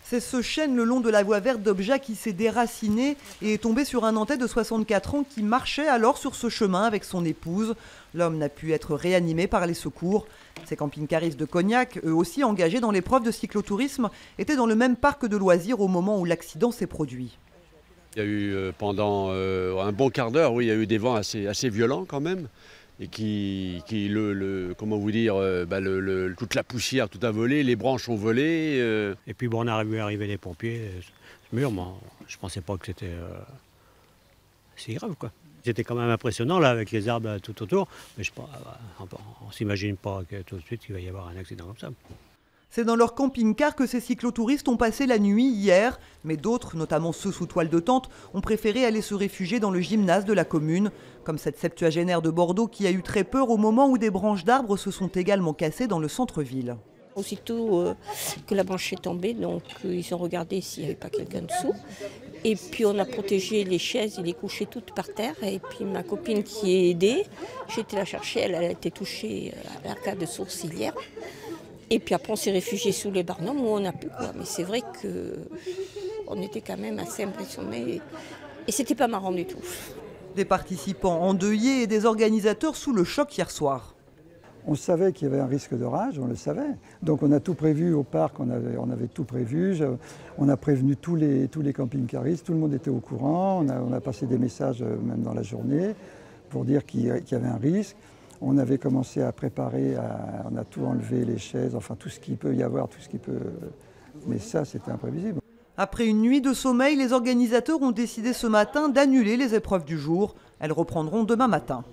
C'est ce chêne le long de la voie verte d'Obja qui s'est déraciné et est tombé sur un Nantais de 64 ans qui marchait alors sur ce chemin avec son épouse. L'homme n'a pu être réanimé par les secours. Ces camping-caristes de Cognac, eux aussi engagés dans l'épreuve de cyclotourisme, étaient dans le même parc de loisirs au moment où l'accident s'est produit. Il y a eu pendant un bon quart d'heure, oui, il y a eu des vents assez violents quand même. Et comment vous dire, toute la poussière, tout a volé, les branches ont volé. Et puis bon, on a vu arriver les pompiers, ce mur, moi, je pensais pas que c'était si grave, quoi. C'était quand même impressionnant là avec les arbres tout autour, mais on s'imagine pas que tout de suite il va y avoir un accident comme ça. C'est dans leur camping-car que ces cyclotouristes ont passé la nuit hier, mais d'autres, notamment ceux sous toile de tente, ont préféré aller se réfugier dans le gymnase de la commune, comme cette septuagénaire de Bordeaux qui a eu très peur au moment où des branches d'arbres se sont également cassées dans le centre-ville. Aussitôt que la branche est tombée, donc ils ont regardé s'il n'y avait pas quelqu'un dessous. Et puis on a protégé les chaises et les couchées toutes par terre. Et puis ma copine qui est aidée, j'ai été la chercher, elle a été touchée à l'arcade sourcilière. Et puis après on s'est réfugié sous les barnums où on a pu, quoi. Mais c'est vrai qu'on était quand même assez impressionnés et c'était pas marrant du tout. Des participants endeuillés et des organisateurs sous le choc hier soir. On savait qu'il y avait un risque d'orage, on le savait. Donc on a tout prévu au parc, on avait tout prévu. On a prévenu tous les camping-caristes, tout le monde était au courant. On a passé des messages même dans la journée pour dire qu'il y avait un risque. On avait commencé à préparer, on a tout enlevé, les chaises, enfin tout ce qu'il peut y avoir, tout ce qui peut... Mais ça, c'était imprévisible. Après une nuit de sommeil, les organisateurs ont décidé ce matin d'annuler les épreuves du jour. Elles reprendront demain matin.